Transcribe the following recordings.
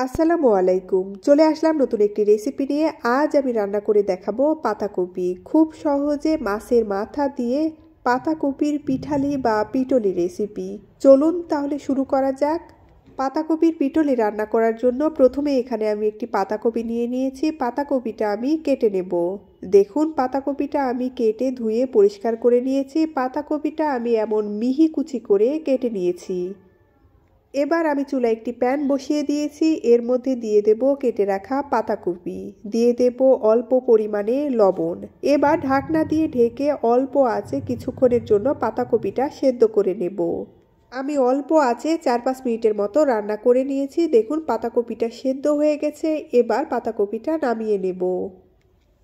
আসসালামু আলাইকুম। চলে আসলাম নতুন একটি রেসিপি নিয়ে। আজ আমি রান্না করে দেখাবো পাতাকপি। খুব সহজে মাছের মাথা দিয়ে পাতাকপির পিঠালি বা পিটলি রেসিপি। চলুন তাহলে শুরু করা যাক। পাতাকপির পিটলি রান্না করার জন্য প্রথমে এখানে আমি একটি পাতাকপি নিয়ে নিয়েছি। পাতাকপিটা আমি কেটে নেব। দেখুন পাতাকপিটা আমি কেটে ধুয়ে পরিষ্কার করে নিয়েছি। পাতাকপিটা আমি এমন মিহি কুচি করে কেটে নিয়েছি। এবার আমি চুলায় একটি প্যান বসিয়ে দিয়েছি। এর মধ্যে দিয়ে দেব কেটে রাখা পাতাকপি, দিয়ে দেব অল্প পরিমাণে লবণ। এবার ঢাকনা দিয়ে ঢেকে অল্প আঁচে কিছুক্ষণের জন্য পাতাকপিটা সেদ্ধ করে নেব। আমি অল্প আঁচে 4-5 মিনিটের মতো রান্না করে নিয়েছি। দেখুন পাতাকপিটা সেদ্ধ হয়ে গেছে। এবার পাতাকপিটা নামিয়ে নেব।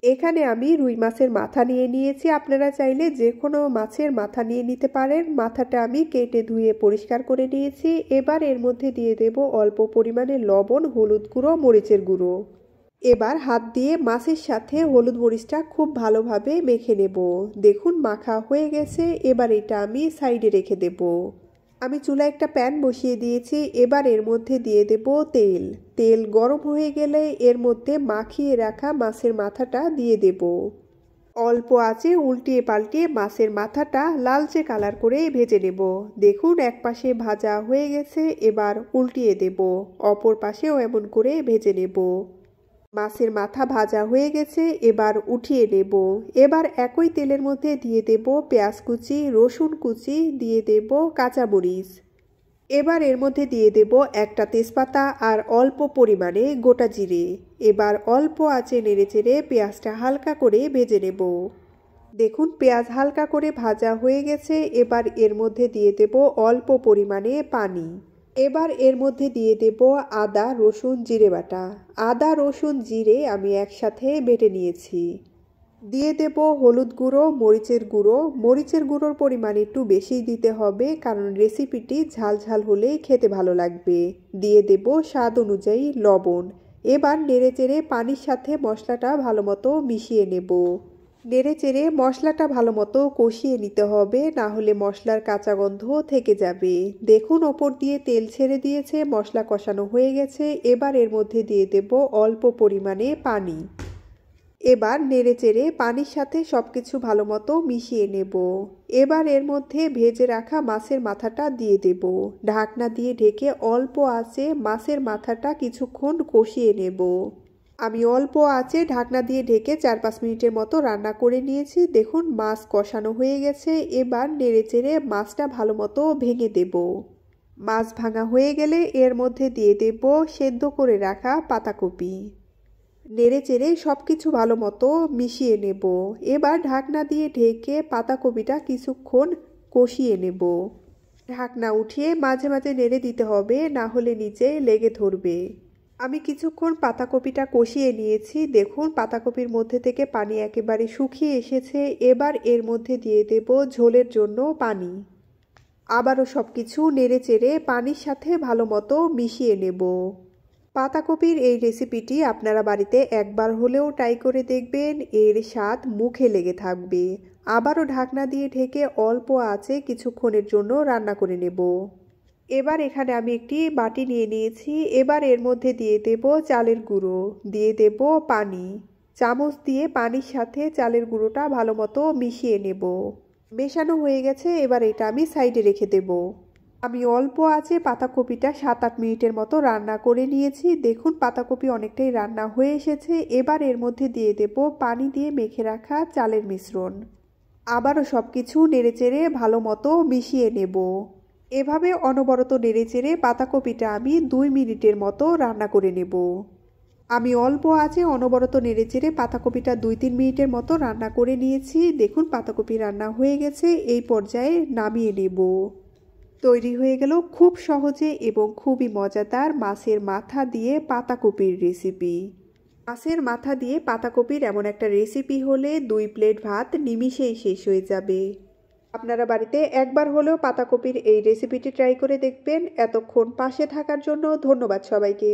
এখানে আমি রুই মাছের মাথা নিয়ে নিয়েছি। আপনারা চাইলে যে কোনো মাছের মাথা নিয়ে নিতে পারেন। মাথাটা আমি কেটে ধুয়ে পরিষ্কার করে নিয়েছি। এবার এর মধ্যে দিয়ে দেব অল্প পরিমাণে লবণ, হলুদ গুঁড়ো, মরিচের গুঁড়ো। এবার হাত দিয়ে মাছের সাথে হলুদ মরিচটা খুব ভালোভাবে মেখে নেব। দেখুন মাখা হয়ে গেছে। এবার এটা আমি সাইডে রেখে দেব। আমি চুলায় একটা প্যান বসিয়ে দিয়েছি। এবার এর মধ্যে দিয়ে দেব তেল। তেল গরম হয়ে গেলে এর মধ্যে মাখিয়ে রাখা মাছের মাথাটা দিয়ে দেব। অল্প আঁচে উল্টিয়ে পাল্টিয়ে মাছের মাথাটা লালচে কালার করে ভেজে নেব। দেখুন এক পাশে ভাজা হয়ে গেছে। এবার উল্টিয়ে দেব। অপর পাশেও এমন করে ভেজে নেব। মাছের মাথা ভাজা হয়ে গেছে। এবার উঠিয়ে নেব। এবার একই তেলের মধ্যে দিয়ে দেব পেঁয়াজ কুচি, রসুন কুচি, দিয়ে দেব কাঁচামরিচ। এবার এর মধ্যে দিয়ে দেব একটা তেজপাতা আর অল্প পরিমাণে গোটা জিরে। এবার অল্প আঁচে নেড়েচেড়ে পেঁয়াজটা হালকা করে ভেজে নেব। দেখুন পেঁয়াজ হালকা করে ভাজা হয়ে গেছে। এবার এর মধ্যে দিয়ে দেব অল্প পরিমাণে পানি। এবার এর মধ্যে দিয়ে দেব আদা, রসুন, জিরে বাটা। আদা, রসুন, জিরে আমি একসাথে বেটে নিয়েছি। দিয়ে দেব হলুদ গুঁড়ো, মরিচের গুঁড়ো। মরিচের গুঁড়োর পরিমাণ একটু বেশিই দিতে হবে, কারণ রেসিপিটি ঝাল ঝাল হলেই খেতে ভালো লাগবে। দিয়ে দেব স্বাদ অনুযায়ী লবণ। এবার নেড়েচেড়ে পানির সাথে মশলাটা ভালোমতো মিশিয়ে নেব। নেড়েচেড়ে মশলাটা ভালোমতো কষিয়ে নিতে হবে, না হলে মশলার কাঁচা গন্ধ থেকে যাবে। দেখুন ওপর দিয়ে তেল ছেড়ে দিয়েছে, মশলা কষানো হয়ে গেছে। এবার এর মধ্যে দিয়ে দেব অল্প পরিমাণে পানি। এবার নেড়েচেড়ে পানির সাথে সবকিছু ভালোমতো মিশিয়ে নেব। এবার এর মধ্যে ভেজে রাখা মাছের মাথাটা দিয়ে দেব। ঢাকনা দিয়ে ঢেকে অল্প আঁচে মাছের মাথাটা কিছুক্ষণ কষিয়ে নেব। আমি অল্প আঁচে ঢাকনা দিয়ে ঢেকে 4-5 মিনিটের মতো রান্না করে নিয়েছি। দেখুন মাছ কষানো হয়ে গেছে। এবার নেড়েচেড়ে মাছটা ভালোমতো ভেঙে দেব। মাছ ভাঙা হয়ে গেলে এর মধ্যে দিয়ে দেব সেদ্ধ করে রাখা পাতাকপি। নেড়েচেড়ে সব কিছু ভালো মতো মিশিয়ে নেব। এবার ঢাকনা দিয়ে ঢেকে পাতাকপিটা কিছুক্ষণ কষিয়ে নেব। ঢাকনা উঠিয়ে মাঝে মাঝে নেড়ে দিতে হবে, না হলে নিচে লেগে ধরবে। আমি কিছুক্ষণ পাতাকপিটা কষিয়ে নিয়েছি। দেখুন পাতাকপির মধ্যে থেকে পানি একেবারে শুকিয়ে এসেছে। এবার এর মধ্যে দিয়ে দেব ঝোলের জন্য পানি। আবারও সব কিছু নেড়েচেড়ে পানির সাথে ভালো মতো মিশিয়ে নেব। পাতাকপির এই রেসিপিটি আপনারা বাড়িতে একবার হলেও ট্রাই করে দেখবেন। এর স্বাদ মুখে লেগে থাকবে। আবারও ঢাকনা দিয়ে ঢেকে অল্প আঁচে কিছুক্ষণের জন্য রান্না করে নেব। এবার এখানে আমি একটি বাটি নিয়ে নিয়েছি। এবার এর মধ্যে দিয়ে দেব চালের গুঁড়ো, দিয়ে দেব পানি। চামচ দিয়ে পানির সাথে চালের গুঁড়োটা ভালো মতো মিশিয়ে নেব। মেশানো হয়ে গেছে। এবার এটা আমি সাইডে রেখে দেব। আমি অল্প আঁচে পাতাকপিটা 7-8 মিনিটের মতো রান্না করে নিয়েছি। দেখুন পাতাকপি অনেকটাই রান্না হয়ে এসেছে। এবার এর মধ্যে দিয়ে দেব পানি দিয়ে মেখে রাখা চালের মিশ্রণ। আবারও সব কিছু নেড়েচেড়ে ভালো মতো মিশিয়ে নেব। এভাবে অনবরত নেড়েচেড়ে পাতাকপিটা আমি 2 মিনিটের মতো রান্না করে নেব। আমি অল্প আঁচে অনবরত নেড়েচেড়ে পাতাকপিটা 2-3 মিনিটের মতো রান্না করে নিয়েছি। দেখুন পাতাকপি রান্না হয়ে গেছে। এই পর্যায়ে নামিয়ে নেব। তৈরি হয়ে গেল খুব সহজে এবং খুবই মজাদার মাছের মাথা দিয়ে পাতাকপির রেসিপি। মাছের মাথা দিয়ে পাতাকপির এমন একটা রেসিপি হলে 2 প্লেট ভাত নিমিষেই শেষ হয়ে যাবে। আপনারা বাড়িতে একবার হলেও পাতাকপির এই রেসিপিটি ট্রাই করে দেখবেন। এতক্ষণ পাশে থাকার জন্য ধন্যবাদ সবাইকে।